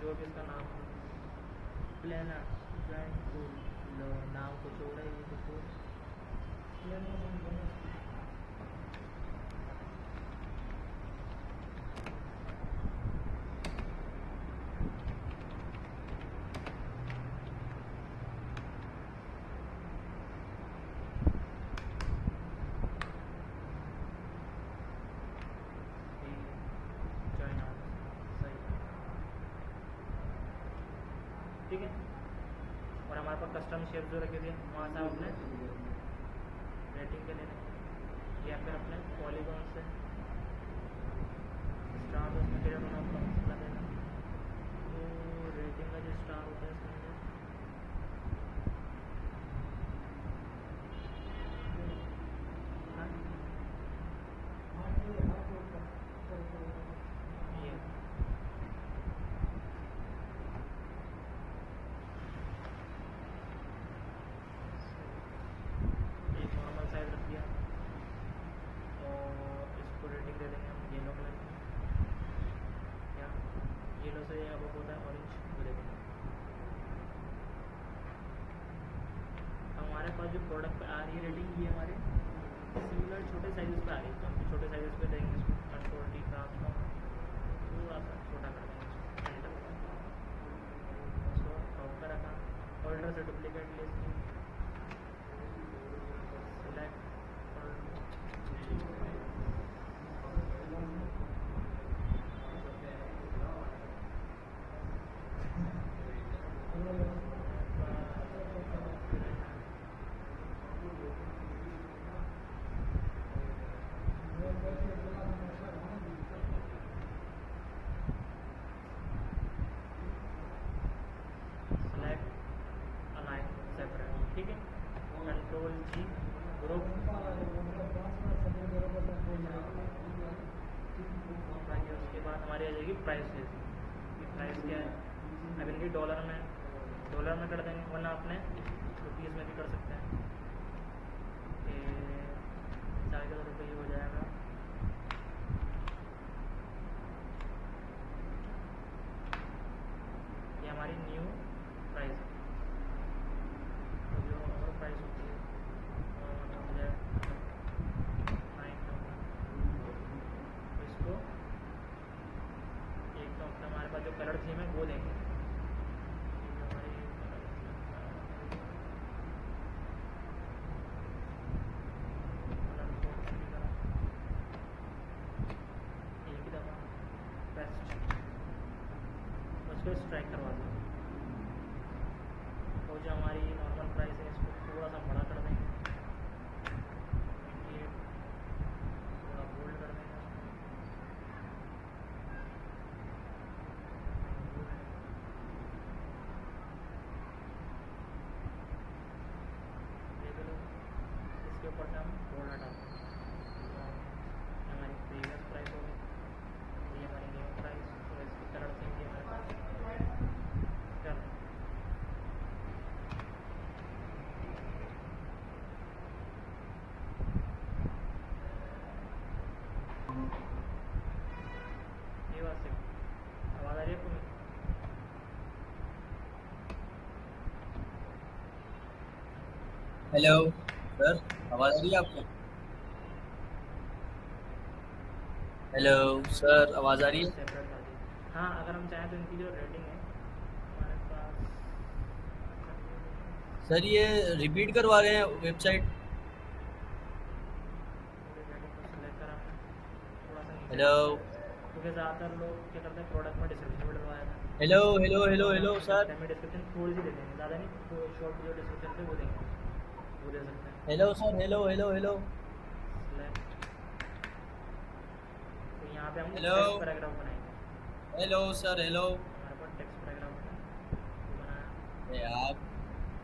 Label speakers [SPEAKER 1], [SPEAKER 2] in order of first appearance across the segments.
[SPEAKER 1] जो भी इसका नाम हो, प्लानर ड्राइंग टूल, नाम कुछ और है, ये कुछ और जॉइन आउट सही, ठीक है। और हमारे पास कस्टम शेप जो रखे थे वहाँ से हम अपने रेटिंग के ले लें, या फिर अपने पॉलीगॉन से स्टार उसमें क्लियर होना अपना मसला देना। तो रेटिंग का जो स्टार होता है इसमें ये एक नॉर्मल साइज रख दिया और इसको रेटिंग दे देंगे हम येलो कलर में, या येलो से अब होता है ऑरेंज, वो दे देंगे। हमारे पास जो प्रोडक्ट पे आ रही है रेटिंग, ये हमारे सिमिलर छोटे साइज़ पे आ रही है, तो हम छोटे साइज़ पे देंगे इसको कंट्रोल डी ट्रांसफॉर्म, थोड़ा सा छोटा कर देंगे इसको टॉप पे रखा, ऑल्टर से duplicate list select align separate, ठीक है। कंट्रोल जी ग्रुप, बाकी उसके बाद हमारी आ जाएगी प्राइस लिस्ट। प्राइस क्या है, अगर इनकी डॉलर में कर देंगे, वरना अपने रुपीज़ में भी कर सकते हैं। 4,000 रुपये हो जाएगा, ये हमारी न्यू प्राइस है। तो जो और प्राइस होती है हो जाए 9,000, तो इसको एक तो अपने हमारे पास जो कलर थीम है वो देंगे, जो हमारी एक ही दफ़ा बेस्ट, उसको स्ट्राइक करवा दें। और जो हमारी नॉर्मल प्राइस है इसको थोड़ा सा बड़ा कर देंगे, 28, थोड़ा बोल्ड कर देंगे उसको, इसके ऊपर से हम बोल्ड हटा देंगे। हमारी प्रीवियस प्राइस होगी, ये हमारी न्यू प्राइस, तो इसकी कलर थीम भी हमारे पास कर ये बात से आवाज़ आ रही है आपको?
[SPEAKER 2] हेलो सर, आवाज़ आ रही है आपको? हेलो सर, आवाज़ आ रही है?
[SPEAKER 1] सेपरेट कर दी। हाँ, अगर हम चाहें तो इनकी जो रेटिंग है हमारे पास,
[SPEAKER 2] सर ये रिपीट करवा रहे हैं वेबसाइट।
[SPEAKER 1] पूरी रेटिंग को सिलेक्ट करा हमने, थोड़ा सा नीचे
[SPEAKER 2] हेलो
[SPEAKER 1] करते हैं, क्योंकि ज़्यादातर लोग क्या करते हैं प्रोडक्ट में डिस्क्रिप्शन भी डलवाया था,
[SPEAKER 2] हेलो हेलो
[SPEAKER 1] तो
[SPEAKER 2] हेलो
[SPEAKER 1] हमें
[SPEAKER 2] हेलो सर,
[SPEAKER 1] डेमी डिस्क्रिप्शन थोड़ी सी दे देंगे, ज़्यादा नहीं, शॉर्ट जो डिस्क्रिप्शन थे वो देंगे, वो दे सकते हैं।
[SPEAKER 2] Hello sir, hello hello hello
[SPEAKER 1] select, तो यहाँ पे हम
[SPEAKER 2] हेलो
[SPEAKER 1] टेक्स्ट पैराग्राफ बनाएंगे,
[SPEAKER 2] हेलो सर, हेलो।
[SPEAKER 1] हमारे पास टेक्स्ट पैराग्राफ है वो बनाया,
[SPEAKER 2] अरे आप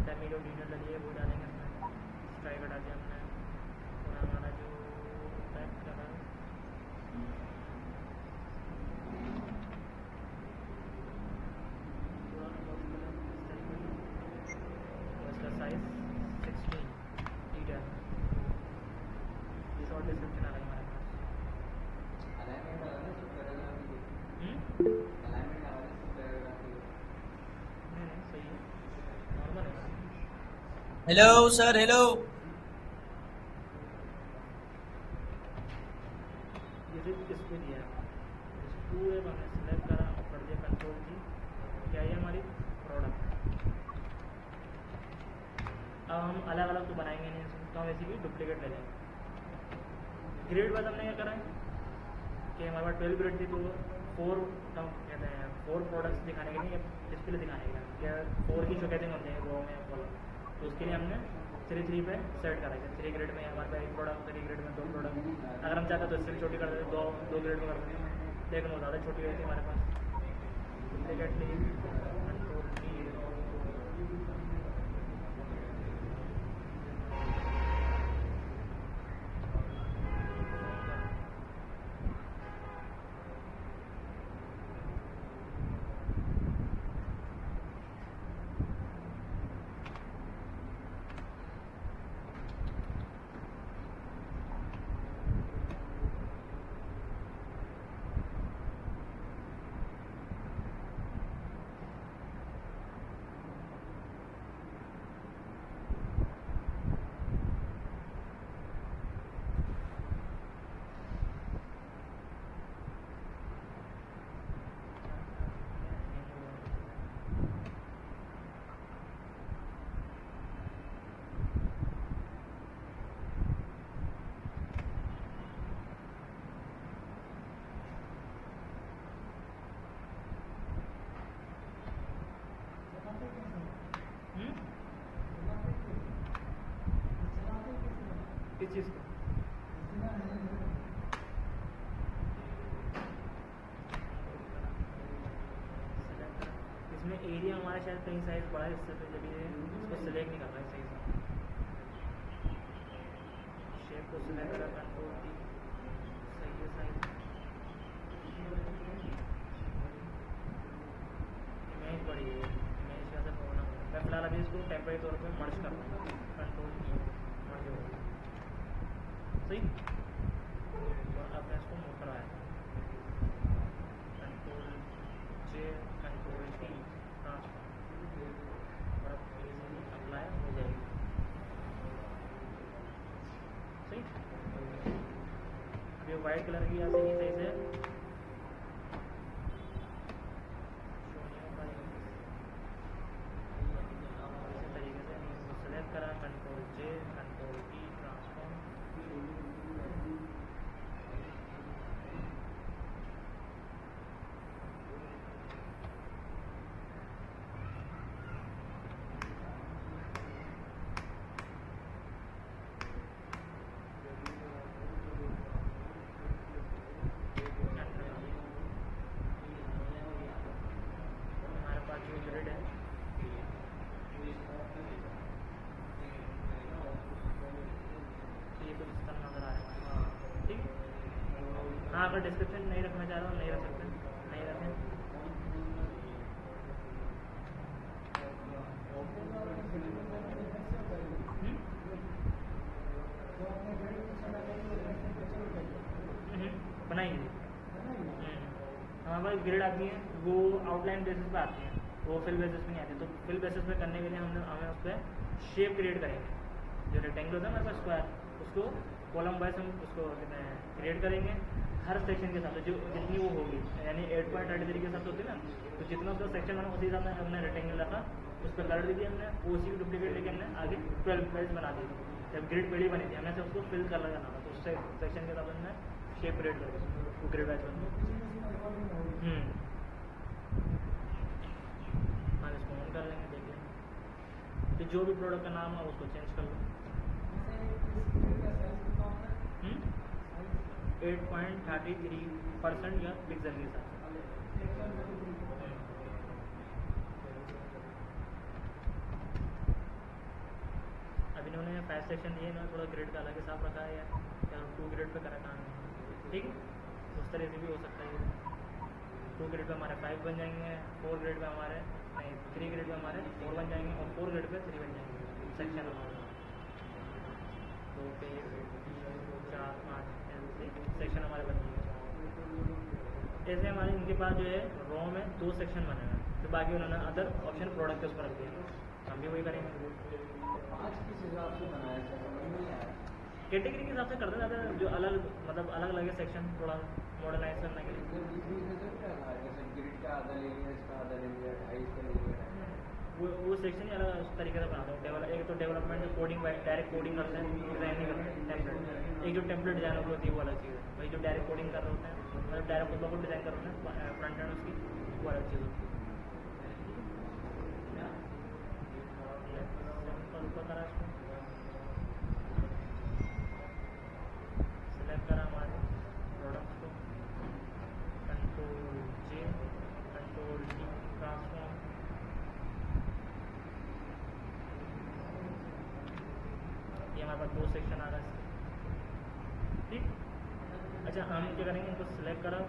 [SPEAKER 1] डेमी जो डिटेल डली है वो डालेंगे हमने, स्ट्राइक हटा दिया हमने, और हमारा जो टाइप कलर थोड़ा सा बॉक्स कलर इस तरीके का, और इसका साइज़ 16 डिटेल, शॉर्ट डिस्क्रिप्शन आ रहा है हमारे पास।
[SPEAKER 2] Hello sir, hello.
[SPEAKER 1] ये सिर्फ इस पे दिया है, पूरे को हमने सिलेक्ट करा और कर दिया कंट्रोल की, क्या ये हमारी प्रोडक्ट। अब हम अलग अलग तो बनाएंगे नहीं इसमें, तो हम ऐसी भी डुप्लीकेट ले लेंगे। ग्रेड बाद हमने क्या करा है कि हमारे पास 12 ग्रेड थी, तो 4 कहते हैं 4 प्रोडक्ट्स दिखाने के लिए, डिस्प्ले दिखाने के लिए क्या 4 की शोकेसिंग होती है रो में कॉलम, तो उसके लिए हमने 3 पे सेट करा है। 3 ग्रेड में हमारे पास 1 प्रोडक्ट, 3 ग्रेड में 2 प्रोडक्ट। अगर हम चाहते तो इससे भी छोटी कर देते, 2 ग्रेड में कर देते, लेकिन वो ज़्यादा छोटी रहती है हमारे पास। डुप्लीकेट ली, कंट्रोल की, किस चीज़ को इसमें एरिया हमारा शायद कहीं साइज बड़ा है, इससे जब ये इसको सिलेक्ट नहीं कर रहा है सही से। शेप को सिलेक्ट करा, कंट्रोल की, सही है साइज। इमेज बड़ी है, इमेज का सब होना, मैं फिलहाल अभी इसको टेम्परेरी तौर पे मर्ज कर रहा हूँ, कंट्रोल की मर्ज हो गया सही। और अब मैं इसको मूव करवाया, कंट्रोल जे, कंट्रोल टी, ट्रांसफर, और अब इजीली अप्लाई हो जाएगी सही। अब ये वाइट कलर की ऐसे ही सही से इसी तरीके से सेलेक्ट करा, कंट्रोल जे, कंट्रोल टी, ट्रांसफॉर्म, हमारे पास जो ग्रिड है ये कुछ इस तरह नजर आ रहा है ठीक। हाँ, अगर डिस्क्रिप्शन नहीं रखना चाह रहा हूँ नहीं रख सकते, नहीं रखें। बनाएंगे हमारे पास ग्रिड आती है, वो आउटलाइन बेसिस पे आती है, वो फिल बेसिस पे नहीं आती। तो फिल बेसिस पे करने के लिए हमें उस पर शेप क्रिएट करेंगे। जो रेक्टेंगल होता है हमारे पास स्क्वायर, उसको कॉलम वाइज हम उसको क्रिएट करेंगे हर सेक्शन के साथ, जो जितनी वो होगी, यानी 8.33 के साथ होती है ना, तो जितना उसका सेक्शन बना उसी हिसाब से हमने रेक्टेंगल रखा, उस पर कलर दे दिया हमने, उसी की डुप्लीकेट लेके हमने आगे 12 पेज बना दी। जब ग्रिड पहली बनी थी हमने से उसको फिल कलर करना था, तो उस सेक्शन के साथ हमने शेप क्रिएट कर दिया, वो ग्रिड वाइज बन गया। हाँ, इसको ऑन कर लेंगे, देख लेंगे। तो जो भी प्रोडक्ट का नाम है उसको चेंज कर लो। 8.33% या पिक्सल के साथ। अब इन्होंने 5 सेक्शन दिए, इन्होंने थोड़ा ग्रेड का अलग हिसाब रखा है या 2 ग्रेड पे करा काम है, ठीक है। उस तरह से भी हो सकता है। 2 ग्रेड पे हमारे 5 बन जाएंगे, 4 ग्रेड पे हमारे नहीं 3 ग्रेड पे हमारे 4 बन जाएंगे, और 4 ग्रेड पे 3 बन जाएंगे सेक्शन हमारे 2 पे 4 5 सेक्शन हमारे बन जाएंगे। ऐसे हमारे इनके पास जो है रो में 2 सेक्शन बने हैं, तो बाकी उन्होंने अदर ऑप्शन प्रोडक्ट के ऊपर रख दिया, हम भी वही करेंगे।
[SPEAKER 3] आज किस हिसाब से बनाया है समझ में नहीं आया।
[SPEAKER 1] कैटेगरी के हिसाब से करते जाते हैं, जो अलग मतलब अलग अलग सेक्शन थोड़ा मॉडर्नाइज करने के लिए।
[SPEAKER 3] मतलब बीच बीच में तो क्या था जैसे ग्रिड का आधा ले लिया, इसका आधा ले लिया, ढाई इसका ले लिया।
[SPEAKER 1] वो सेक्शन ही अलग उस तरीके से बनाते हैं। एक तो डेवलपमेंट जो कोडिंग डायरेक्ट कोडिंग करते हैं, डिज़ाइन नहीं करते हैं टेम्पलेट। एक जो टेम्पलेट डिज़ाइन होती है वो अलग चीज़ है। वही जो डायरेक्ट कोडिंग कर रहे होते हैं, मतलब डायरेक्ट खुद ब खुद डिज़ाइन कर रहे होते हैं फ्रंट एंड उसकी, वो अलग चीज़ होती है। सेलेक्ट करा हमारे प्रोडक्ट्स को, कंट्रोल जे, कंट्रोल डी, ट्रांसफॉर्म। ये हमारे पास 2 सेक्शन आ रहा है इसके, ठीक। अच्छा, हम क्या करेंगे, इनको सिलेक्ट करा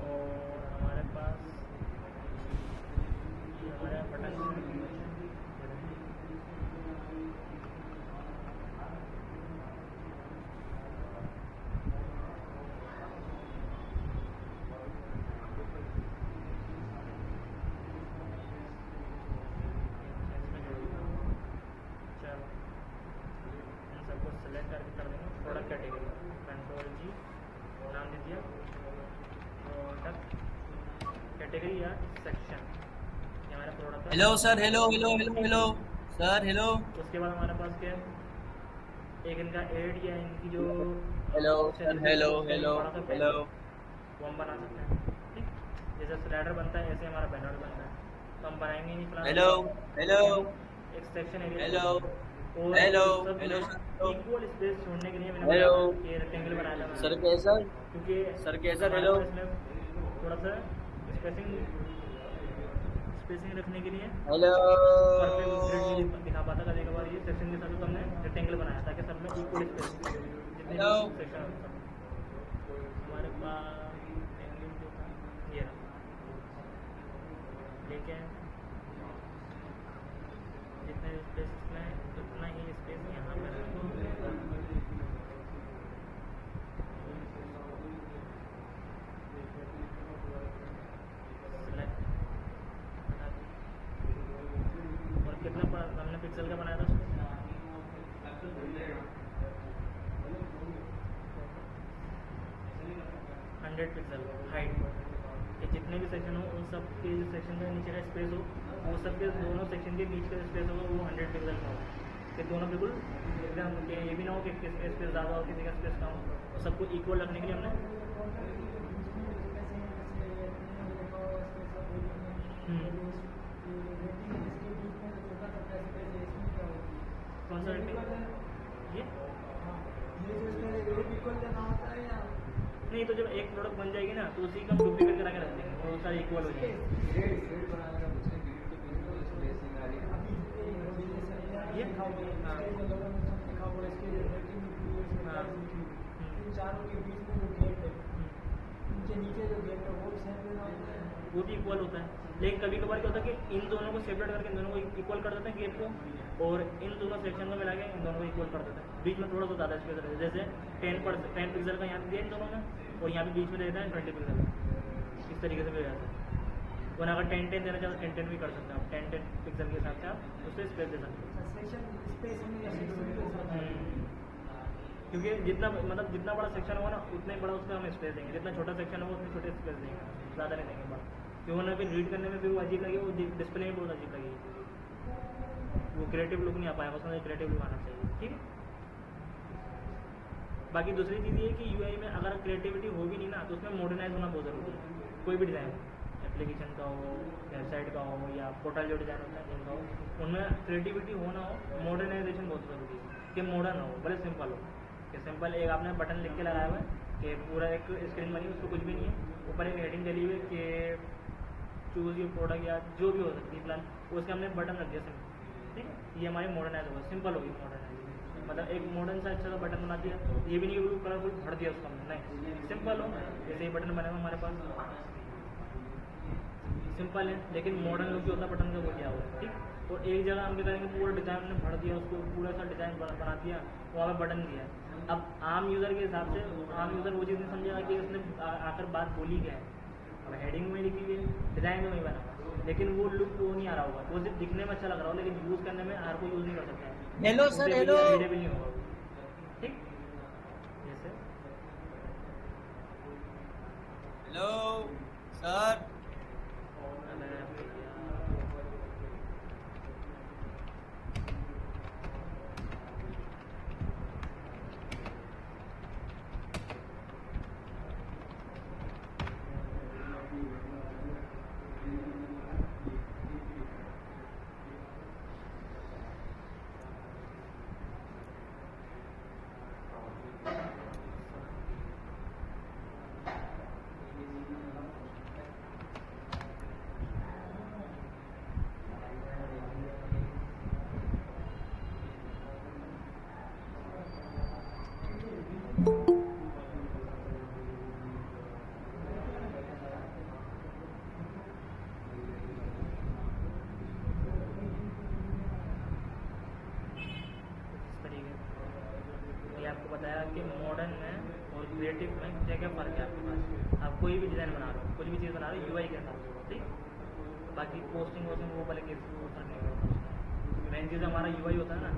[SPEAKER 1] और हमारे पास ये हमारे बटन कैटेगरी या सेक्शन, ये हमारा प्रोडक्ट है।
[SPEAKER 2] Hello sir, hello hello hello hello sir, hello.
[SPEAKER 1] उसके बाद हमारे पास क्या है, एक इनका एड या इनकी जो
[SPEAKER 2] हेलो
[SPEAKER 1] option
[SPEAKER 2] सर,
[SPEAKER 1] है,
[SPEAKER 2] हेलो
[SPEAKER 1] उसको
[SPEAKER 2] हेलो
[SPEAKER 1] बड़ा सा
[SPEAKER 2] हेलो।
[SPEAKER 1] वो हम बना सकते हैं, ठीक। जैसे स्लाइडर बनता है ऐसे हमारा बैनर बनता है, तो हम बनाएंगे नहीं फिलहाल।
[SPEAKER 2] हेलो हेलो
[SPEAKER 1] एक सेक्शन एरिया
[SPEAKER 2] हेलो
[SPEAKER 1] और
[SPEAKER 2] हेलो
[SPEAKER 1] सब
[SPEAKER 2] हेलो सर।
[SPEAKER 1] इक्वल स्पेस छोड़ने के लिए मैंने
[SPEAKER 2] हेलो
[SPEAKER 1] ये रेक्टेंगल बनाया था
[SPEAKER 2] सर,
[SPEAKER 1] मैंने,
[SPEAKER 2] कैसा
[SPEAKER 1] क्योंकि
[SPEAKER 2] सर, कैसा
[SPEAKER 1] हमारे
[SPEAKER 2] हेलो
[SPEAKER 1] पास इसमें थोड़ा सा स्पेसिंग रखने के लिए
[SPEAKER 2] हेलो।
[SPEAKER 1] परफेक्ट ग्रिड नहीं दिखा पाता। कभी कभार ये सेक्शन के साथ तो हमने रेक्टेंगल बनाया ताकि सब में इक्वल स्पेस जितने
[SPEAKER 2] हेलो
[SPEAKER 1] भी सेक्शन होता हमारे पास रेक्टेंगल जो था ये रहा, लेकिन जितने स्पेस में उतना ही स्पेस यहाँ पर और कितना हमने पिक्सल का बनाया था उसको 100 पिक्सल हाइट। ये जितने भी सेक्शन हो उन सब के जो सेक्शन के नीचे का स्पेस हो वो सब के दोनों सेक्शन के बीच का स्पेस होगा वो 100 पिक्सल का हो, कि दोनों बिल्कुल एकदम कि ये भी ना हो कि किसी का स्पेस ज़्यादा हो किसी का स्पेस कम हो, और सबको इक्वल रखने के लिए हमने कौन सा रेटिंग ये नहीं, तो जब एक प्रोडक्ट बन जाएगी ना तो उसी का हम डुप्लीकेट करा के रख देंगे और वो सारे इक्वल हो जाएंगे। ये वो भी इक्वल होता है, लेकिन कभी कभार क्या होता है कि इन दोनों को सेपरेट करके इन दोनों को इक्वल कर देते हैं गेप को, और इन दोनों सेक्शन को मिला के इन दोनों को इक्वल कर देते हैं। बीच में थोड़ा सा ज़्यादा स्पेस रहता है, जैसे 10 पिक्सल का यहाँ दिया इन दोनों में, और यहाँ पे बीच में देता है 20 पिक्सल का। इस तरीके से भी हो जाता है। और अगर 10-10 देना चाहो तो 10-10 भी कर सकते हैं आप, 10-10 पिक्सल के हिसाब से आप उससे स्पेस दे सकते हैं। क्योंकि जितना मतलब जितना बड़ा सेक्शन होगा ना उतना ही बड़ा उसका हम स्पेस देंगे, जितना छोटा सेक्शन होगा उतने छोटे स्पेस देंगे, ज़्यादा नहीं देंगे बड़ा, क्योंकि उन्हें फिर रीड करने में भी वो अजीब लगे, वो डिस्प्ले में बहुत अजीब लगेगी, वो क्रिएटिव लुक नहीं आ पाएगा, उसमें क्रिएटिव लुक आना चाहिए, ठीक है। बाकी दूसरी चीज़ ये है कि यूआई में अगर क्रिएटिविटी होगी नहीं ना तो उसमें मॉडर्नाइज होना बहुत ज़रूरी है। कोई भी डिज़ाइन एप्लीकेशन का हो, वेबसाइट का हो, या पोर्टल जो डिज़ाइन होता है उनका हो, उनमें क्रिएटिविटी हो ना हो, मॉडर्नाइजेशन बहुत ज़रूरी है, कि मॉडर्न हो, भले सिंपल हो। कि सिंपल एक आपने बटन लिख के लगाया हुआ है कि पूरा एक स्क्रीन बनी उसको कुछ भी नहीं है, ऊपर एक हेडिंग डली हुई है कि चूज़ योर प्रोडक्ट या जो भी हो सकती है प्लान, उसके हमने बटन रख दिया सिंपल, ठीक है। ये हमारी मॉडर्नाइज होगा, सिंपल होगी मॉडर्नाइज, मतलब एक मॉडर्न सा अच्छा सा बटन बना दिया, ये भी नहीं कलरफुल भर दिया उसका हमने, नहीं, सिंपल हो। जैसे ये बटन बना हुआ हमारे पास सिंपल है, लेकिन मॉडर्न लुक जो होता है बटन का वो क्या हुआ, ठीक। और एक जगह हम क्या करेंगे, पूरा डिज़ाइन हमने भर दिया उसको, पूरा सा डिज़ाइन बना दिया, वहाँ पे बटन दिया। अब आम यूज़र के हिसाब से आम यूज़र वो चीज़ नहीं समझेगा कि उसने आकर बात बोली क्या है। अब हेडिंग में लिखी हुई है, डिज़ाइन में नहीं बना, लेकिन वो लुक वो नहीं आ रहा होगा, वो सिर्फ दिखने में अच्छा लग रहा हो लेकिन यूज़ करने में हर कोई यूज़ नहीं कर सकता है।
[SPEAKER 2] Hello sir, hello.
[SPEAKER 1] रीडेबल नहीं होगा वो। ठीक, जैसे
[SPEAKER 2] हेलो सर।
[SPEAKER 1] आपको बताया कि मॉडर्न में और क्रिएटिव में क्या क्या फ़र्क है आपके पास। आप कोई भी डिज़ाइन बना रहे हो, कुछ भी चीज़ बना रहे हो यूआई के हिसाब से, ठीक। बाकी पोस्टिंग वोस्टिंग वो भले किसी को फर्क नहीं पड़ता। मेन चीज़ हमारा यूआई होता है ना,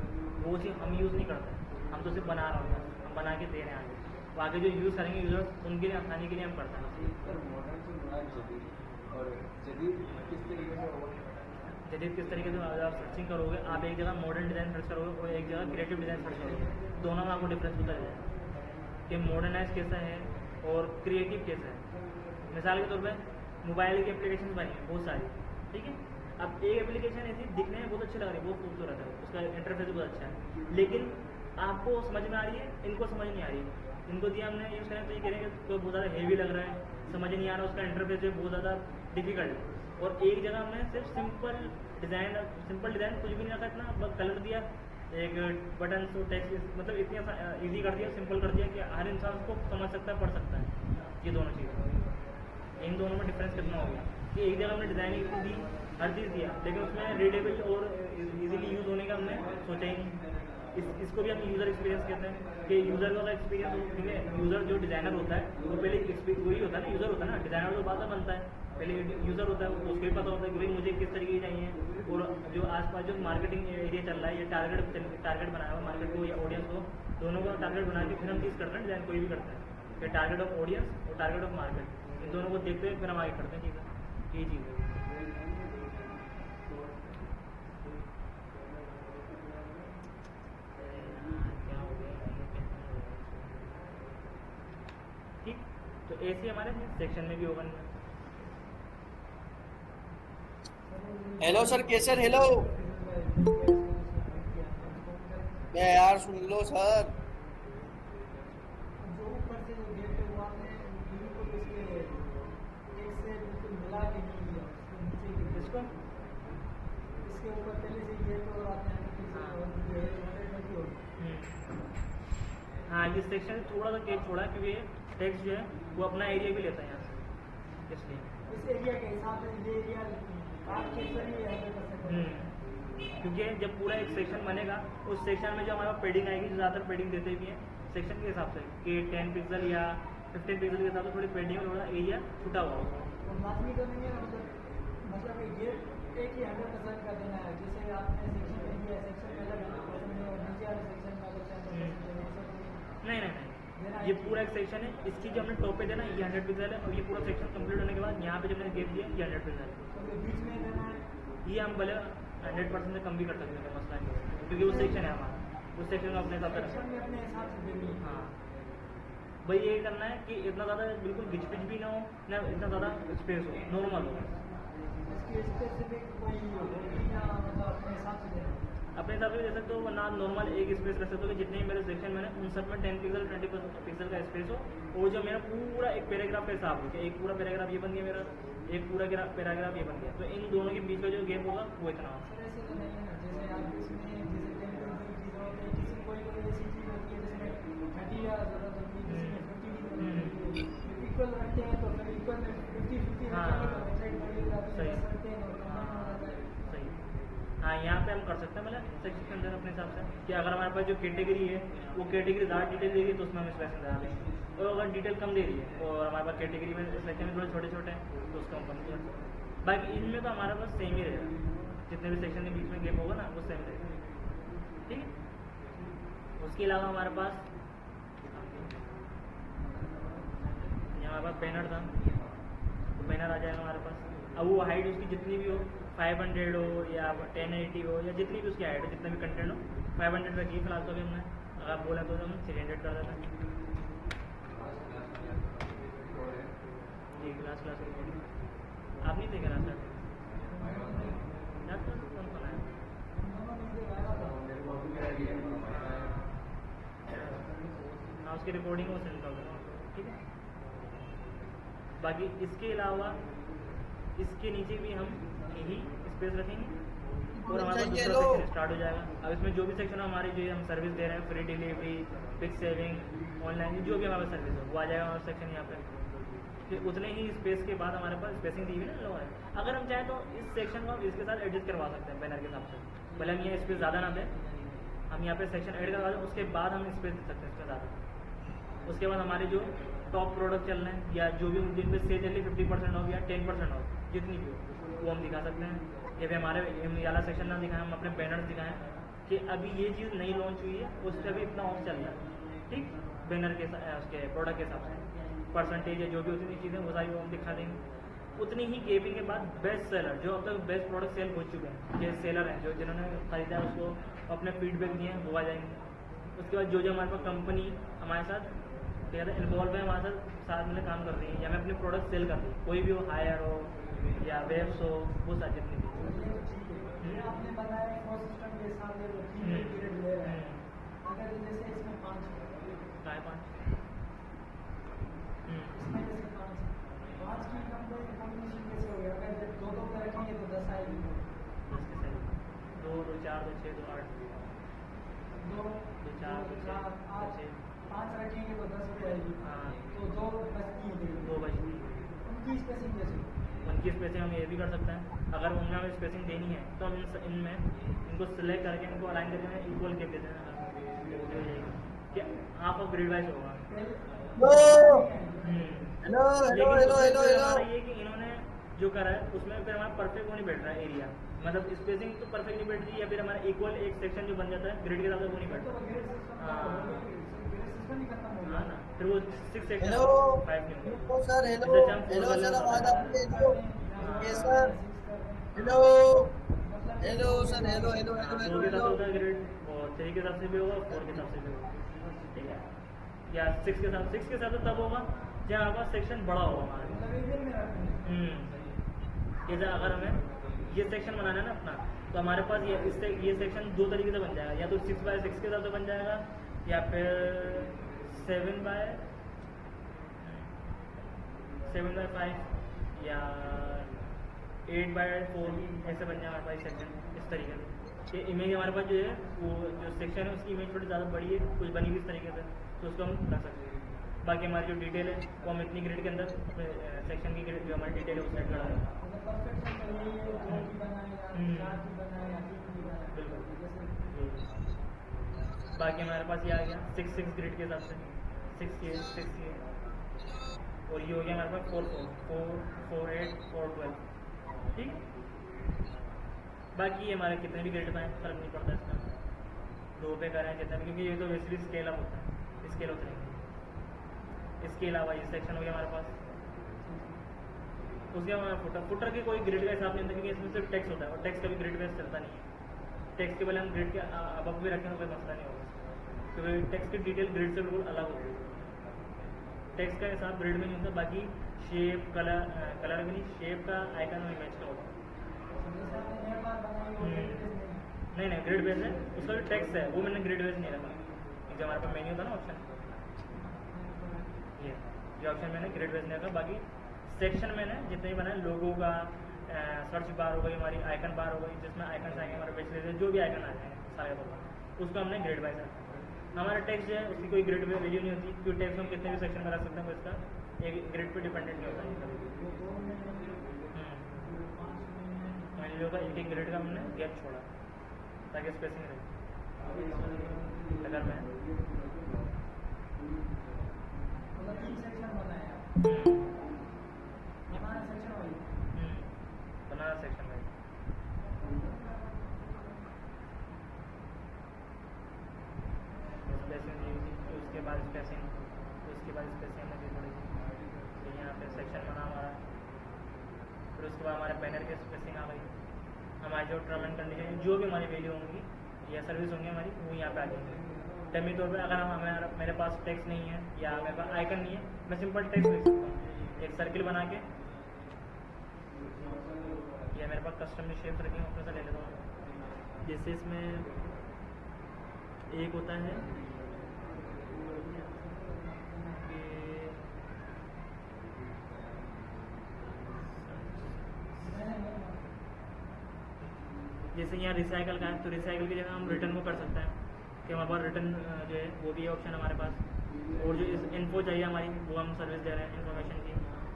[SPEAKER 1] वो चीज़ हम यूज़ नहीं करते, हम तो सिर्फ बना रहे होते हैं, हम बना के दे रहे हैं आगे। तो आगे जो यूज़ करेंगे यूज़र्स, उनके लिए आसानी के लिए हम करते हैं।
[SPEAKER 3] मॉडर्न से बड़ा जदीद, और जदीद किस तरीके से होगा?
[SPEAKER 1] जदीद किस तरीके से अगर आप सर्चिंग करोगे, आप एक जगह मॉडर्न डिज़ाइन सर्च करोगे और एक जगह क्रिएटिव डिज़ाइन सर्च करोगे, दोनों में आपको डिफरेंस पता चलेगा कि मॉडर्नाइज कैसा है और क्रिएटिव कैसा है। मिसाल के तौर पे मोबाइल की एप्लीकेशन बनी है बहुत सारी, ठीक है। अब एक एप्लीकेशन ऐसी दिखने में बहुत अच्छी लग रही है, बहुत खूबसूरत है, उसका इंटरफेस भी बहुत अच्छा है, लेकिन आपको समझ में आ रही है, इनको समझ नहीं आ रही है। इनको दिया हमने यूज़ करें तो ये करेंगे तो बहुत ज़्यादा हेवी लग रहा है, समझ नहीं आ रहा, उसका इंटरफेस है बहुत ज़्यादा डिफिकल्ट है। और एक जगह हमने सिर्फ सिंपल डिज़ाइन कुछ भी नहीं रखा, इतना बस कलर दिया, एक बटन तो टेक्स्ट, मतलब इतनी ईजी कर दिया, सिंपल कर दिया कि हर इंसान उसको समझ सकता है, पढ़ सकता है। ये दोनों चीज़ें, इन दोनों में डिफरेंस कितना हो गया कि एक जगह हमने डिज़ाइनिंग दी, हर चीज़ दिया, लेकिन उसमें रीडेबल और इजीली यूज़ होने का हमने सोचा ही नहीं। इसको भी हम यूज़र एक्सपीरियंस कहते हैं कि यूज़र का एक्सपीरियंस हो, ठीक है। यूज़र जो डिज़ाइनर होता है वो पहले वही होता है ना, यूज़र होता है ना, डिज़ाइनर तो बाद में बनता है, पहले यूज़र होता है, उसको भी पता होता है कि भाई मुझे किस तरीके की चाहिए, और जो आसपास जो मार्केटिंग एरिया चल रहा है, ये टारगेट बनाया हुआ मार्केट को या ऑडियंस को, दोनों को टारगेट बना के फिर हम चीज़ करते हैं, डिज़ाइन कोई भी करता है कि टारगेट ऑफ ऑडियंस और टारगेट ऑफ मार्केट, इन दोनों को देखते हुए फिर हम आगे करते हैं चीज़ें। ये चीज़ है। ठीक, तो ऐसे हमारे सेक्शन में भी होगा।
[SPEAKER 2] हेलो सर, कैसर, हेलो। यार सुन लो सर।
[SPEAKER 4] जो ऊपर से जो गेट है वो आपने बिल्कुल उसके एक से बिल्कुल मिला के नहीं दिया, उसके नीचे की
[SPEAKER 1] इसको
[SPEAKER 4] इसके ऊपर पहले से गेट और आपने
[SPEAKER 1] हाँ, ये सेक्शन थोड़ा सा गैप छोड़ा क्योंकि टेक्स्ट जो है वो अपना एरिया भी लेता है यहाँ से, इसलिए
[SPEAKER 4] इस एरिया के हिसाब से ये एरिया काट के सही है कर सकते हैं।
[SPEAKER 1] क्योंकि जब पूरा एक सेक्शन बनेगा उस सेक्शन में जो हमारे पास पेडिंग आएगी, जो ज़्यादातर पेडिंग देते भी हैं सेक्शन के हिसाब से कि 10 पिक्सल या 15 पिक्सल के हिसाब से थोड़ी पेडिंग और थोड़ा एरिया छुटा हुआ होगा।
[SPEAKER 4] और लाजमी तो नहीं है मतलब गेट एक ही 100% का देना है, जैसे आपने सेक्शन में दिया, सेक्शन में अलग और नीचे वाले सेक्शन में अलग
[SPEAKER 1] नहीं, ये पूरा एक सेक्शन है, इसकी जो हमने टॉप पे देना ये 100 पिक्सल है, और ये पूरा सेक्शन कंप्लीट होने के बाद यहाँ पे जो मैंने गेप दिया ये 100 पिक्सल है,
[SPEAKER 4] तो बीच में देना है।
[SPEAKER 1] ये हम भले 100% से कम भी कर सकते हैं, मसला नहीं है, क्योंकि वो सेक्शन है हमारा, उस सेक्शन में अपने हिसाब से
[SPEAKER 4] सेक्शन में अपने हिसाब से देनी है।
[SPEAKER 1] हाँ भाई, ये करना है कि इतना ज़्यादा बिल्कुल घिच पिच भी ना हो, ना इतना ज़्यादा स्पेस हो, नॉर्मल हो।
[SPEAKER 4] इसकी स्पेसिफिक कोई होगी या मतलब अपने हिसाब से देना है?
[SPEAKER 1] अपने हिसाब से दे सकते हो, ना नॉर्मल एक स्पेस रख सकते हो कि जितने भी मेरे सेक्शन में उन सब में 10 पिक्सल 20 पिक्सल का स्पेस हो, और जो मेरा पूरा एक पैराग्राफ का हिसाब हो कि एक पूरा पैराग्राफ ये बन गया मेरा, एक पूरा पैराग्राफ ये बन गया, तो इन दोनों के बीच का जो गैप होगा वो इतना हो।
[SPEAKER 4] सर ऐसे तो नहीं है ना, जैसे आप इसमें जैसे 10 पिक्सल की जरूरत है, किसी कोई ऐसी चीज़ होती है जिसमें 30 या ज़रूरत होती है, जिसमें 50 की जरूरत होती है, इक्वल रखते हैं तो फिर इक्वल में 50-50 रखेंगे तो वेबसाइट बढ़ेगा,
[SPEAKER 1] सही।
[SPEAKER 4] रखते हैं तो कम हो जाता है।
[SPEAKER 1] सही, हाँ यहाँ पे हम कर सकते हैं, मतलब सेक्शन के अंदर अपने हिसाब से कि अगर हमारे पास जो कैटेगरी है वो कैटेगरी ज़्यादा डिटेल दे रही है तो उसमें हम स्पेस ज़्यादा देंगे, और अगर डिटेल कम दे रही है और हमारे पास कैटेगरी में सेक्शन में थोड़े छोटे छोटे हैं तो उसका हम कम कर सकते हैं। बाकी इनमें तो हमारे पास सेम ही रहेगा, जितने भी सेक्शन के बीच में गैप होगा ना वो सेम रहेगा, ठीक है। उसके अलावा हमारे पास यहाँ हमारे पास बैनर था, तो बैनर आ जाएगा हमारे पास। अब वो हाइट उसकी जितनी भी हो, 500 हो या 1080 हो या जितनी भी उसकी हाइट हो, जितना भी कंटेंट हो, 500 रखी फिलहाल तो अभी हमने, अगर आप बोले तो हम 300 कर देते हैं। क्लास आप नहीं थे क्या लास्ट कौन कौन आया? हाँ, उसकी रिकॉर्डिंग वो सेंड कर देना, ठीक है। बाकी इसके अलावा इसके नीचे भी हम यही स्पेस रखेंगे और हमारा दूसरा सेक्शन स्टार्ट हो जाएगा। अब इसमें जो भी सेक्शन है हमारी, जो हम सर्विस दे रहे हैं, free delivery, pick saving, online, जो भी हमारा सर्विस है वो आ जाएगा हमारा सेक्शन यहाँ पे। फिर उतने ही स्पेस के बाद हमारे पास स्पेसिंग दी हुई ना लो है, अगर हम चाहें तो इस सेक्शन को हम इसके साथ एडजस्ट करवा सकते हैं बैनर के हिसाब से, भले हम ये स्पेस ज़्यादा ना दें, हम यहाँ पे सेक्शन ऐड करवा दें, उसके बाद हम स्पेस दे सकते हैं इसके ज़्यादा। उसके बाद हमारे जो टॉप प्रोडक्ट चल रहे हैं या जो भी जिन पे सेल चल रही 50% ऑफ या 10% ऑफ जितनी भी हो वो हम दिखा सकते हैं। या फिर हमारे वाला सेक्शन ना दिखाएं, हम अपने बैनर्स दिखाएं कि अभी ये चीज़ नई लॉन्च हुई है, उस पर अभी इतना ऑफ चल रहा है, ठीक, बैनर के उसके प्रोडक्ट के हिसाब से परसेंटेज है, जो भी उतनी चीज़ें वो सारी हम दिखा देंगे। उतनी ही गेमिंग के बाद बेस्ट सेलर, जो अब तक बेस्ट प्रोडक्ट सेल हो चुके हैं, ये सेलर हैं जो जिन्होंने खरीदा है उसको अपने फीडबैक दिए हैं वो आ जाएंगे। उसके बाद जो जो हमारे पास कंपनी हमारे साथ क्या कहते हैं इन्वॉल्व है, हमारे साथ मिलकर काम कर रही है या मैं अपने प्रोडक्ट सेल कर रही हूँ, कोई भी हो, हायर हो या वेब्स हो, वो सारी जितनी भी
[SPEAKER 4] आपने बताया इकोसिस्टम के साथ ये पीरियड ले रहे हैं, अगर जैसे इसमें 5
[SPEAKER 1] काय 5
[SPEAKER 4] इसमें जैसे 5 की कॉम्बिनेशन कैसे होगा? अगर 2 पे रखेंगे तो 10 आएगी,
[SPEAKER 1] 10 के साथ 2 2 4 2 6 2 8
[SPEAKER 4] 2
[SPEAKER 1] 2 4 2 7 8
[SPEAKER 4] 5 रखेंगे तो 10 हो जाएगी।
[SPEAKER 1] हाँ,
[SPEAKER 4] तो 2 बचती है,
[SPEAKER 1] 2 बचती।
[SPEAKER 4] उनकी स्पेसिंग कैसे?
[SPEAKER 1] उनकी स्पेसिंग हम ये भी कर सकते हैं, अगर उनमें हमें स्पेसिंग देनी है तो हम इनमें इनको सिलेक्ट करके इनको अलाइन करके इक्वल के देते हैं कि हाफ ऑफ ग्रिड वाइज होगा।
[SPEAKER 2] Hello hello hello hello hello
[SPEAKER 1] ये कि इन्होंने जो करा है उसमें फिर हमारा परफेक्ट वो नहीं बैठ रहा है एरिया, मतलब स्पेसिंग तो परफेक्ट नहीं बैठ रही, या फिर हमारा इक्वल एक सेक्शन जो बन जाता है ग्रिड के साथ वो नहीं बैठ रहा। हाँ ना, फिर वो 6 सेक्शन
[SPEAKER 2] हेलो
[SPEAKER 1] 5 नहीं होगा।
[SPEAKER 2] Hello sir, hello hello sir, आवाज आ रही है? ये sir, hello hello sir, hello hello hello
[SPEAKER 1] 2
[SPEAKER 2] hello
[SPEAKER 1] के साथ
[SPEAKER 2] हेलो
[SPEAKER 1] होगा ग्रिड और 3 के हिसाब से भी होगा, 4 के हिसाब से भी होगा, ठीक है। या 6 के साथ तो तब होगा जब आपका सेक्शन बड़ा होगा हमारा। जैसे अगर हमें ये सेक्शन बनाना है ना अपना, तो हमारे पास ये सेक्शन 2 तरीके से बन जाएगा, या तो 6x6 के हिसाब से बन जाएगा या फिर 7x5 या 8x4 ऐसे बन जाएगा हमारे पास सेक्शन। इस तरीके से ये इमेज हमारे पास जो है वो जो सेक्शन है उसकी इमेज थोड़ी ज़्यादा बड़ी है, कुछ बनी हुई इस तरीके से, तो उसको हम रख सकते हैं। बाकी हमारी जो डिटेल है वो हम इतनी ग्रिड के अंदर अपने सेक्शन की ग्रिड जो हमारी डिटेल है उस साइड लगा देंगे। बाकी हमारे पास ये आ गया 6 ग्रिड के हिसाब से 6 ये और ये हो गया हमारे पास 4 4 4 8 4 12, ठीक। बाकी ये हमारे कितने भी ग्रिड में फर्क नहीं पड़ता इसका, 2 पे करें जितना भी, क्योंकि ये तो बेसिकली स्केल अप होता है, स्केल उतरेंगे। इसके अलावा ये सेक्शन हो गया हमारे पास, उसके हमारा फुटर की कोई ग्रिड का हिसाब नहीं होता, क्योंकि इसमें सिर्फ टेक्स्ट होता है और टेक्स्ट कभी ग्रिड बेस चलता नहीं है। टेक्स्ट के पहले हम ग्रिड के अब भी रखें तो कोई मसला नहीं होगा, क्योंकि टेक्स्ट की डिटेल ग्रिड से बिल्कुल अलग होती है। टेक्स्ट का हिसाब ग्रिड में नहीं होता, बाकी शेप कलर भी नहीं, शेप का आइकन और इमेज का होता है। नहीं ग्रिड बेस है, उसका जो टेक्स्ट है वो मैंने ग्रिड बेस नहीं रखा, जो हमारे पास मेन्यू था ना ऑप्शन, ये ऑप्शन मैंने ग्रिड बेस नहीं रखा। बाकी सेक्शन मैंने जितने भी बनाए, लोगो का सर्च बार हो गई, हमारी आइकन बार हो गई, जिसमें आइकन आएंगे हमारे बेस जो भी आइकन आते हैं सारे होगा, उसको हमने ग्रिड वाइज रखा। हमारा टेक्स्ट जो है उसकी कोई ग्रिड वैल्यू नहीं होती, क्योंकि टेक्स्ट हम कितने भी सेक्शन में रख सकते हैं, इसका एक ग्रिड पे डिपेंडेंट नहीं होता है। मान लो एक ग्रिड का हमने गैप छोड़ा ताकि स्पेसिंग रहे। अगर मैं
[SPEAKER 4] 3 सेक्शन बनाया, हमारा सेक्शन वाली
[SPEAKER 1] हमारे बैनर की स्पेसिंग आ गई, हमारी जो टर्म एंड कंडीशन जो भी हमारी वैल्यू होंगी या सर्विस होंगी हमारी वो यहाँ पे आ जाएंगी। डमी तौर पे अगर मेरे पास टेक्स्ट नहीं है या मेरे पास आइकन नहीं है, मैं सिंपल टेक्स्ट लिख सकता हूँ एक सर्किल बना के, या मेरे पास कस्टम में शेप्स रखे हैं उसमें से ले लेता हूँ। जैसे इसमें एक होता है कि जैसे यहाँ रिसाइकल का है, तो रिसाइकल की जगह हम रिटर्न को कर सकते हैं कि हमारे पास रिटर्न जो है वो भी है ऑप्शन हमारे पास। और जो इस इन्फो चाहिए हमारी वो हम सर्विस दे रहे हैं इन्फॉर्मेशन की,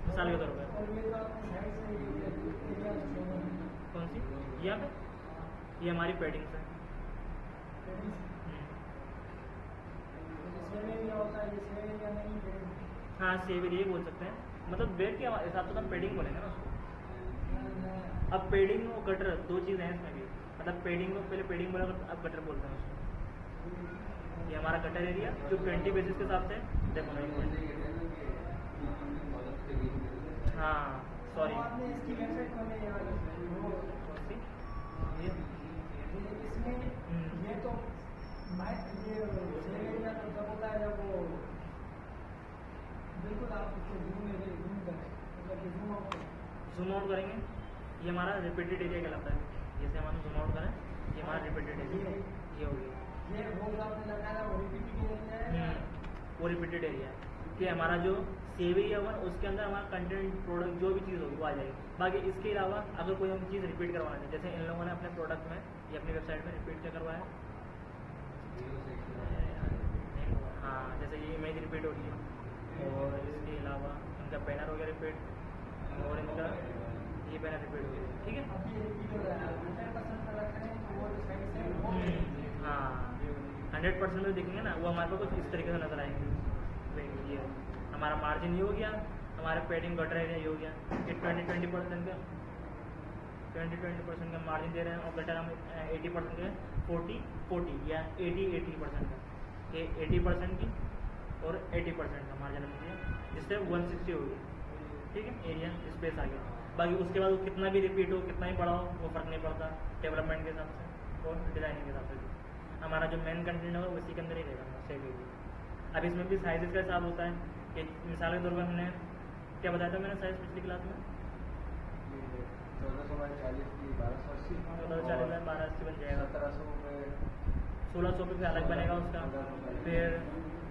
[SPEAKER 1] मिसाल के तौर पर। कौन सी? यहाँ पे ये हमारी पेडिंग्स है। हाँ सेव एरिया बोल सकते हैं, मतलब बेड के हिसाब से हम पेडिंग बोलेंगे ना उसको। अब पेडिंग और कटर दो चीज़ हैं इसमें भी, मतलब पेडिंग को पहले पेडिंग बोला अब कटर बोलते हैं उसको। ये हमारा कटर एरिया जो 20 बेसिस के हिसाब से देखो ना, हाँ सॉरी
[SPEAKER 4] ये तो बिल्कुल आप
[SPEAKER 1] जूम आउट करेंगे, ये हमारा रिपीटेड एरिया कहलाता है। जैसे हम जूम आउट करें, ये हमारा रिपीटेड एरिया ये हो गया,
[SPEAKER 4] ये होल आपने लगाया वो रिपीटेड एरिया है।
[SPEAKER 1] वो रिपीटेड एरिया है कि हमारा जो सेव एरिया होगा उसके अंदर हमारा कंटेंट प्रोडक्ट जो भी चीज़ होगी वो आ जाएगी। बाकी इसके अलावा अगर कोई हम चीज़ रिपीट करवाना है, जैसे इन लोगों ने अपने प्रोडक्ट में या अपनी वेबसाइट में रिपीट क्या करवाया, हाँ जैसे ये इमेज रिपीट हो रही है, और इसके अलावा इनका बैनर हो गया रिपीट, और इनका ये बैनर रिपीट हो गया, ठीक है।
[SPEAKER 4] अब ये रिपीट हो रहा है 100% का रख रहे हैं तो वो जो साइड से वो
[SPEAKER 1] हाँ 100% में देखेंगे ना, वो हमारे को कुछ इस तरीके से नजर आएंगे। ये हमारा मार्जिन ये हो गया, हमारा पेडिंग कटर एरिया ये हो गया, ये 20% का मार्जिन दे रहे हैं, और कटर हम 80% के 40 या 80% का, ये 80% की और 80% का मार्जिन हम दिया, जिससे 160 हो गई, ठीक है। एरिया स्पेस आ गया। बाकी उसके बाद वो कितना भी रिपीट हो, कितना ही बड़ा हो, वो फर्क नहीं पड़ता डेवलपमेंट के हिसाब से और डिज़ाइनिंग के हिसाब से। हमारा जो मेन कंटेंट होगा उसी के अंदर ही रहेगा सेव एरिया। अब इसमें भी साइजेस का हिसाब होता है कि मिसाल के तौर पर हमने क्या बताया था मैंने साइज़ पिछली क्लास में,
[SPEAKER 3] 1440 की 1280
[SPEAKER 1] 1280 बन जाएगा,
[SPEAKER 3] 1700
[SPEAKER 1] 1600 पे अलग बनेगा उसका। फिर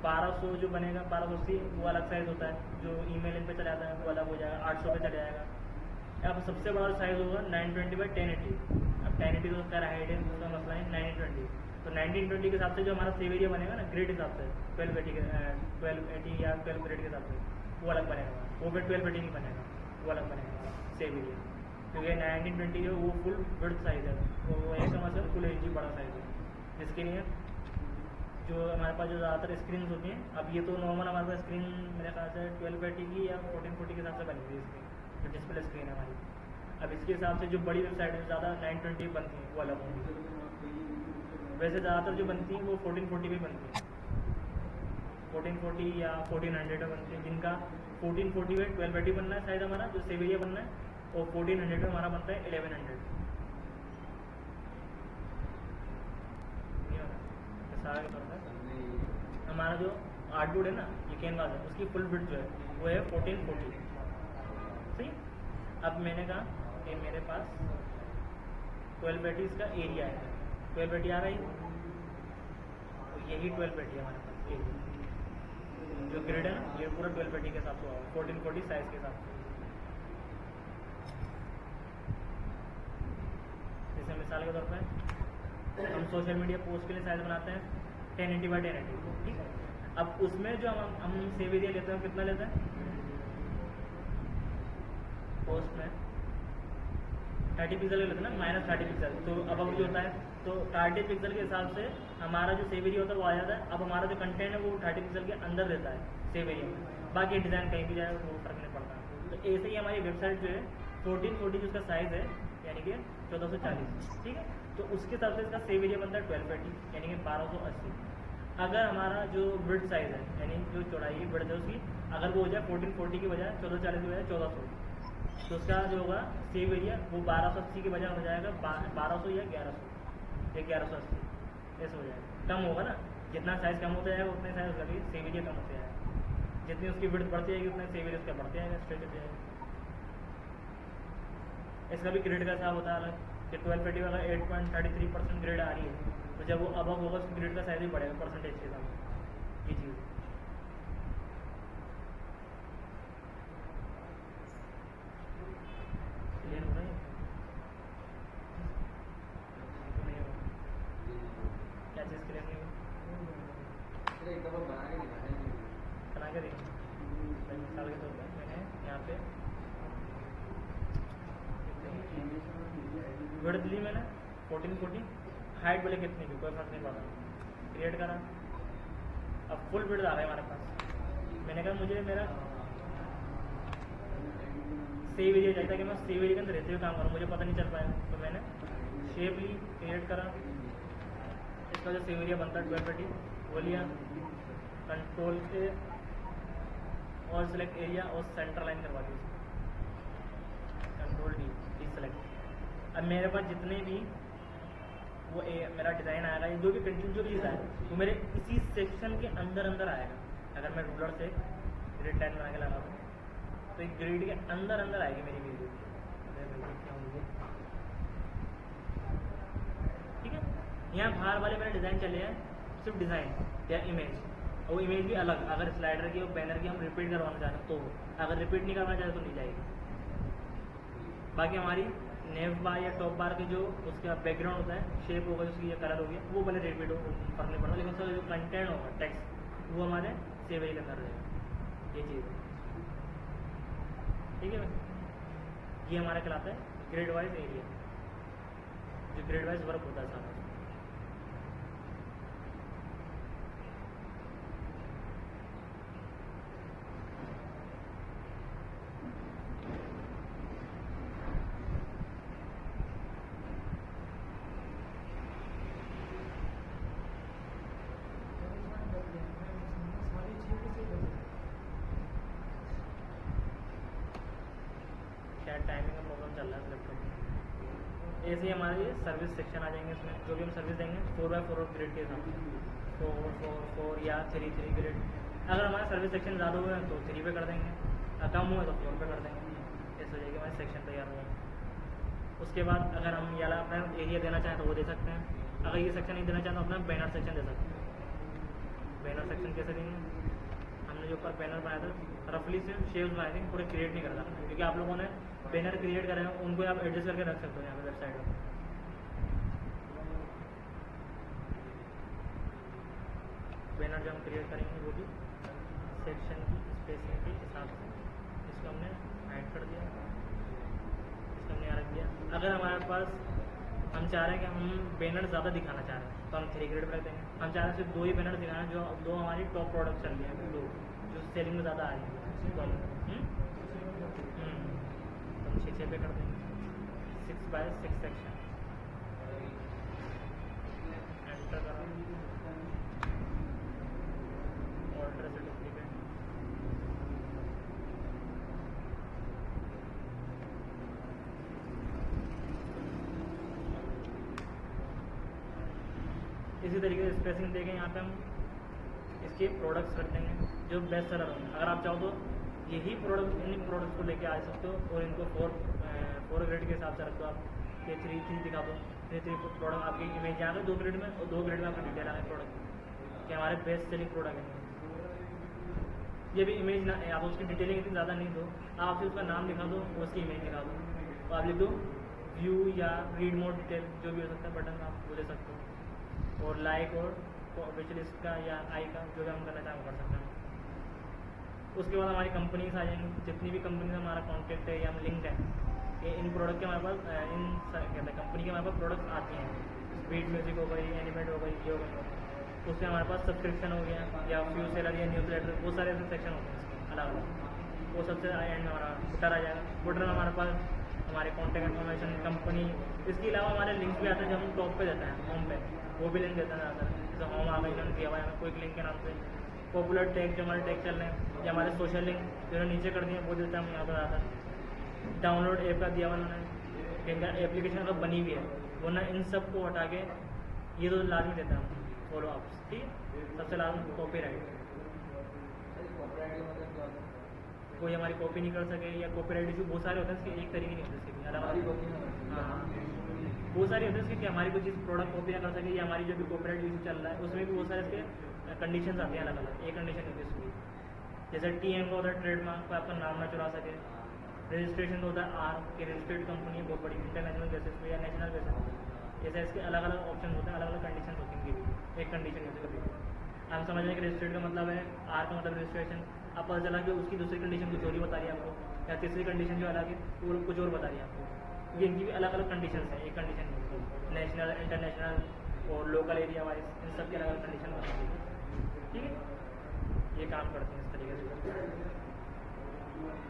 [SPEAKER 1] 1200 जो बनेगा 1280 वो अलग साइज़ होता है, जो ईमेल इन पे चला जाता है वो अलग हो जाएगा, 800 पे चला जाएगा। अब सबसे बड़ा साइज़ होगा 920x1080। अब 1080 तो उसका हाइट है, उसका मसला है 1920, तो 1920 के हिसाब से जो हमारा सेव एरिया बनेगा ना ग्रेड हिसाब से 1280 या 12 ग्रेड के हिसाब से वो अलग बनेगा, वो फिर 1280 नहीं बनेगा, वो अलग बनेगा सेव एरिया, क्योंकि 1920 जो वो फुल विड्थ साइज़ है, वो एक समझ फुल इंची बड़ा साइज़ है, जिसके लिए जो हमारे पास जो ज़्यादातर स्क्रीन होती हैं, अब ये तो नॉर्मल हमारे पास स्क्रीन मेरे ख्याल से 1280 की या 1440 के हिसाब से बनी हुई है स्क्रीन, जो डिस्प्ले स्क्रीन है हमारी। अब इसके हिसाब से जो बड़ी वेबसाइट है ज़्यादा 920 बनती हैं वो अलग होंगी, वैसे ज़्यादातर जो बनती हैं वो 1440 भी बनती हैं, 1440 या 1400 में बनती है, जिनका 1440 में 1280 बनना है शायद हमारा जो सेव एरिया बनना है, और 1400 में हमारा बनता है 1100। हमारा जो आर्टबोर्ड है ना, ये कैनवास है, उसकी फुल विड्थ जो है वो है 1440, सही। अब मैंने कहा कि मेरे पास 1280 का एरिया है, 1280 आ रही, तो यही 1280 हमारे पास एरिया जो ग्रिड है ना, ये पूरा 1280 के हिसाब से होगा, 1440 साइज के हिसाब से। जैसे मिसाल के तौर पर हम सोशल मीडिया पोस्ट के लिए साइज बनाते हैं 1080x1080, ठीक है। अब उसमें जो हम सेव एरिया लेते हैं कितना लेते हैं, पोस्ट में 30 पिक्सल लेते हैं ना, -30 पिक्सल, तो अब जो होता है तो 30 पिक्सल के हिसाब से हमारा जो सेव एरिया होता है वो आ जाता है। अब हमारा जो कंटेंट है वो 30 पिक्सल के अंदर रहता है सेव एरिया में, बाकी डिज़ाइन कहीं भी जाए वो फर्क नहीं पड़ता। तो ऐसे ही हमारी वेबसाइट जो है 1440 जो उसका साइज़ है यानी कि 1440, ठीक है, तो उसके हिसाब से इसका सेव एरिया बनता है 1280 यानी कि 1280। अगर हमारा जो विड्थ साइज़ है यानी जो चौड़ाई विड्थ है उसकी अगर वो हो जाए 1440 की बजाय 1440 की बजाय 1400, तो उसका जो होगा सेव एरिया वो 1280 के बजाय हो जाएगा 1200 या 1180 ऐसा हो जाएगा। कम होगा ना, जितना साइज़ कम होता जाएगा उतने साइज उसका भी सेव एरिया कम होता जाएगा, जितनी उसकी विड्थ बढ़ती जाएगी उतना सेव एरिया उसका बढ़ते जाएगा, स्ट्रेच हो जाएगा। इसका भी ग्रेड का हिसाब होता है अलग कि 1250 वाला 8.33% ग्रेड आ रही है, तो जब वो अब होगा उसकी ग्रेड का साइज भी बढ़ेगा परसेंटेज के हिसाब से। ये चीज़ क्लियर हो रहा है? नहीं हो क्या चीज़ क्लियर नहीं हो?
[SPEAKER 3] एक दफा बना के दिखाया नहीं।
[SPEAKER 1] बना के देखिए मिसाल के तौर पर मैंने यहाँ पे विड्थ ली मैंने 1440, हाइट बोले कितनी की कोई फर्क नहीं पड़ता, क्रिएट करा। अब फुल विड्थ आ गया हमारे पास। मैंने कहा मुझे मेरा सेव एरिया चाहिए था कि मैं सेव एरिया के अंदर रहते हुए काम करूँ, मुझे पता नहीं चल पाया, तो मैंने शेप ली, क्रिएट करा। इसका जो सेव एरिया बनता है 1250 वो लिया, कंट्रोल से और सेलेक्ट एरिया और सेंटर लाइन करवा दी, कंट्रोल डी सेलेक्ट। अब मेरे पास जितने भी वो मेरा डिज़ाइन आएगा, जो भी कंटेंट जो भी चीज़ आएगा वो मेरे इसी सेक्शन के अंदर अंदर आएगा। अगर मैं रूलर से ग्रिड लाइन बना के लगा दूँ तो एक ग्रिड के अंदर अंदर आएगी मेरी वीडियो। ठीक है, यहाँ बाहर वाले मेरे डिज़ाइन चले हैं सिर्फ डिज़ाइन या इमेज, और वो इमेज भी अलग। अगर स्लाइडर की और बैनर की हम रिपीट करवाना चाहते हैं तो, अगर रिपीट नहीं करवाना चाहते तो नहीं जाएगी। बाकी हमारी नेव बार या टॉप बार के जो उसका बैकग्राउंड होता है, शेप होगा उसकी या कलर हो गया, वो भले रिपीट हो, फर्क नहीं पड़ता, लेकिन उसका जो कंटेंट होगा टेक्स्ट वो हमारे सेव ही करना रहेगा। ये चीज़ है, ठीक है भाई। ये हमारा कहलाता है ग्रेड वाइज एरिया, जो ग्रेड वाइज वर्क होता है सारा। टाइमिंग का प्रॉब्लम चल रहा है लैपटॉप में। ऐसे ही हमारे ये सर्विस सेक्शन आ जाएंगे, इसमें जो भी हम सर्विस देंगे 4x4 ग्रेड के हिसाब से 4, 4, 4 या 3, 3 ग्रेड। अगर हमारा सर्विस सेक्शन ज़्यादा हुए हैं तो 3 पे कर देंगे, कम हुए तो 4 पे कर देंगे। ऐसे हो जाएगी हमारे सेक्शन तैयार हुए। उसके बाद अगर हम ये अपना एरिया देना चाहें तो वो दे सकते हैं। अगर ये सेक्शन नहीं देना चाहें तो अपना बैनर सेक्शन दे सकते हैं। बैनर सेक्शन कैसे देंगे? हमने जो ऊपर बैनर बनाया था रफली से शेप्स बनाए थे, पूरे क्रिएट नहीं करता, क्योंकि आप लोगों ने बैनर क्रिएट करे हैं उनको आप एडजस्ट करके रख सकते हो यहाँ पे वेबसाइट में। बैनर जो हम क्रिएट करेंगे वो भी सेक्शन की स्पेसिंग के हिसाब से, इसको हमने हाइड कर दिया, इसको हमने यहाँ रख दिया। अगर हमारे पास हम चाह रहे हैं कि हम बैनर ज़्यादा दिखाना चाह रहे हैं तो हम 3 ग्रेड पर रख देंगे। हम चाह रहे हैं सिर्फ 2 ही बैनर दिखाना, जो 2 हमारी टॉप प्रोडक्ट चल रही है, 2 जो सेलिंग में ज़्यादा आ रही है, तो हम 6 पे कर देंगे। 6x6 सेक्शन एंटर करो, ऑर्डर से डुप्लीकेट, इसी तरीके से स्पेसिंग देंगे। यहाँ पे हम इसके प्रोडक्ट्स रख देंगे जो बेस्ट सेलर होंगे। अगर आप चाहो तो यही प्रोडक्ट इन प्रोडक्ट्स को लेके आ सकते हो और इनको 4 ग्रेड के हिसाब से रख दो। आप ये 3 दिखा दो, 3 प्रोडक्ट आपकी इमेज यहाँ पे 2 ग्रेड में, और 2 ग्रेड में आपकी डिटेल आ गई प्रोडक्ट कि हमारे बेस्ट सेलिंग प्रोडक्ट है। ये भी इमेज ना, आप उसकी डिटेलिंग इतनी ज़्यादा नहीं दो, आप सिर्फ उसका नाम लिखा दो और उसकी इमेज दिखा दो। तो आप लिख दो व्यू या रीड मोर डिटेल, जो भी हो सकता है बटन आप वो दे सकते हो, और लाइक और विच लिस्ट का या आई का जो भी हम करना चाहें कर सकते हैं। उसके बाद हमारी कंपनीज आ जाएंगी, जितनी भी कंपनी से हमारा कॉन्टैक्ट है या हम लिंक है, ये इन प्रोडक्ट के हमारे पास इन कहते हैं कंपनी के हमारे पास प्रोडक्ट्स आती हैं। बीट म्यूजिक हो गई, एनिमेट हो गई, ये हो गई, उससे हमारे पास सब्सक्रिप्शन हो गया या फ्यू सेलर या न्यूज़ लेटर, वो सारे ऐसे सेक्शन होते हैं इसके अलग अलग। वो सबसे एंड में हमारा फुटर आ जाएगा। फुटर में हमारे पास हमारे कॉन्टैक्ट इन्फॉर्मेशन, कंपनी, इसके अलावा हमारे लिंक्स भी आते हैं जो हम टॉप पे देते हैं, होम पे, वो भी लिंक देते हैं ज़्यादातर। जैसे होम आ गई लिंक दिया हुआ है हमें क्विक लिंक के नाम से। पॉपुलर टैग जो हमारे टैग चल रहे हैं या हमारे सोशल लिंक जो नीचे कर दिए वो देते हैं हम यहाँ पर ज़्यादातर। डाउनलोड ऐप का दिया हुआ उन्होंने, इनका एप्लीकेशन अगर बनी हुई है, वरना इन सब को हटा के ये तो लाजमी देता है फॉलो अप्स, ठीक है। सबसे लाजमी कॉपीराइट, कोई हमारी कॉपी नहीं कर सके, या कॉपीराइट इशू बहुत सारे होते हैं इसके, एक तरीके नहीं होते इसके भी अलग अलग। हाँ, बहुत सारे होते हैं इसके कि हमारी कोई चीज़ प्रोडक्ट कॉपी ना कर सके, या हमारी जो भी कॉपीराइट इशू चल रहा है उसमें भी बहुत सारे इसके कंडीशंस आते हैं अलग अलग। एक कंडीशन होती है इसकी, जैसे TM का होता है ट्रेडमार्क, कोई आपका नाम ना चुरा सके। रजिस्ट्रेशन होता है R की रजिस्टर्ड कंपनी है बहुत बड़ी, इंटरनेशनल बेसिस पे या नेशनल बेसिस पे, जैसे इसके अलग अलग ऑप्शन होते हैं, अलग अलग कंडीशन होती हैं इनकी। एक कंडीशन होती है कभी हम समझ लें कि रजिस्टर्ड का मतलब है, R का मतलब रजिस्ट्रेशन, अब पता चला कि उसकी दूसरी कंडीशन कुछ और ही बता रही है आपको, या तीसरी कंडीशन जो अलग है वो कुछ और बता रही है आपको। ये इनकी भी अलग अलग कंडीशन है, एक कंडीशन नेशनल, इंटरनेशनल और लोकल एरिया वाइज, इन सब की अलग अलग कंडीशन बता रही है, ठीक है। ये काम करते हैं इस तरीके से।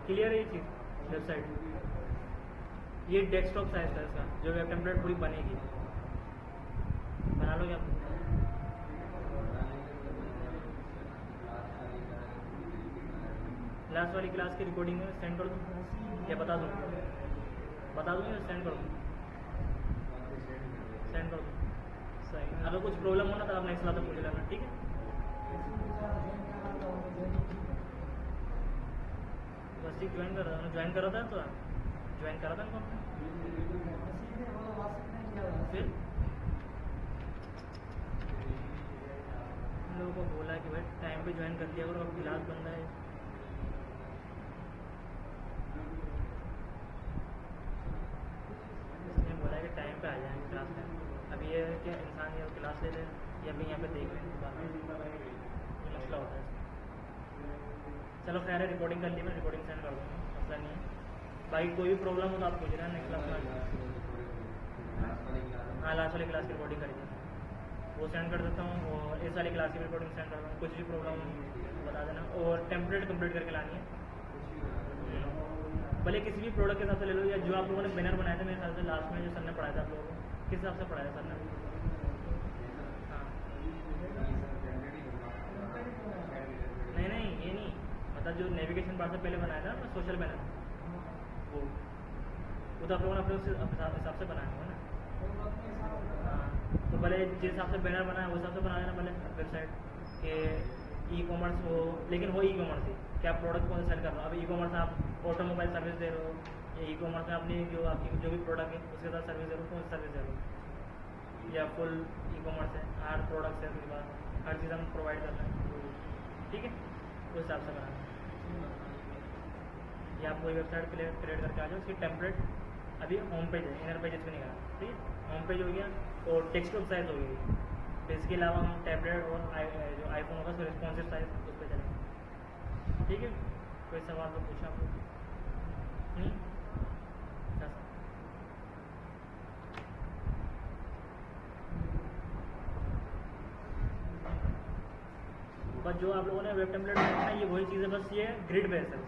[SPEAKER 1] क्लियर है ये चीज़ वेबसाइट। ये डेस्कटॉप साइज है इसका, जो वेब टेम्पलेट पूरी बनेगी, बना लोगे आप। लास्ट वाली क्लास की रिकॉर्डिंग में सेंड कर दूँ या बता दूँ या सेंड कर दूँ? सेंड कर दूँ, सही। अगर कुछ प्रॉब्लम हो ना तो आप नेक्स्ट क्लास में पूछ लेना, ठीक है। बस ठीक ज्वाइन कर रहा था, ज्वाइन करा था तो ज्वाइन करा था ना फिर हम लोगों को बोला कि भाई टाइम पे ज्वाइन कर लिया करो, अब क्लास बंद है। इसने बोला कि टाइम पे आ जाएंगे क्लास में। अब ये है कि इंसान या क्लास ले ले या फिर यहाँ पे देख लें, ये मसला होता है। चलो खैर है, रिकॉर्डिंग कर ली, मैं रिकॉर्डिंग सेंड कर दूँगा, मसला नहीं है। बाकी कोई भी प्रॉब्लम हो तो आप पूछ रहे हैं नेक्स्ट क्लास में। हाँ, लास्ट वाली क्लास की रिकॉर्डिंग करी थी वो सेंड कर देता हूँ, और इस वाली क्लास की रिकॉर्डिंग सेंड कर दूँ। कुछ भी प्रॉब्लम बता देना, और टेम्पलेट कंप्लीट करके लानी है। भले किसी भी प्रोडक्ट के हिसाब से ले लो, या जो आप लोगों ने बैनर बनाया था मेरे ख्याल से लास्ट में जो सर ने पढ़ाया था आप लोगों को, किस हिसाब से पढ़ाया सर ने? हाँ, नहीं ये नहीं, मतलब जो नेविगेशन बार से पहले बनाया था ना सोशल बैनर, वो तो आप लोगों ने अपने हिसाब से बनाया होगा ना। हाँ, तो भले जिस हिसाब से बैनर बनाया उस हिसाब से बना देना भले वेबसाइट के। ई-कॉमर्स हो, लेकिन वो ई-कॉमर्स ही कि आप प्रोडक्ट कौन सेल कर रहे हो। अब ई-कॉमर्स आप ऑटोमोबाइल सर्विस दे रहे हो, या ई-कॉमर्स में अपनी जो आपकी जो भी प्रोडक्ट है उसके साथ सर्विस दे रहे हो, कौन सी सर्विस दे रहे हो, या फुल ई-कॉमर्स है, हर प्रोडक्ट है उसके बाद हर चीज़ हम प्रोवाइड कर रहे हैं, ठीक है। उस हिसाब से बनाना, या आप कोई वेबसाइट क्रिएट करके आ जाओ, उसकी टेम्पलेट अभी होम पेज है, इनर पेजेस पे नहीं करना, ठीक है। होम पेज हो गया और टेक्स्ट साइज हो गई, फिर इसके अलावा हम टैबलेट और जो आईफोन होगा उसका रिस्पॉन्सिव साइज उस पर चलेंगे, ठीक है। कोई सवाल तो पूछा आप लोग? बस जो आप लोगों ने वेब टेम्पलेट बनाना है ये वही चीज़ है, बस ये ग्रिड बेस है।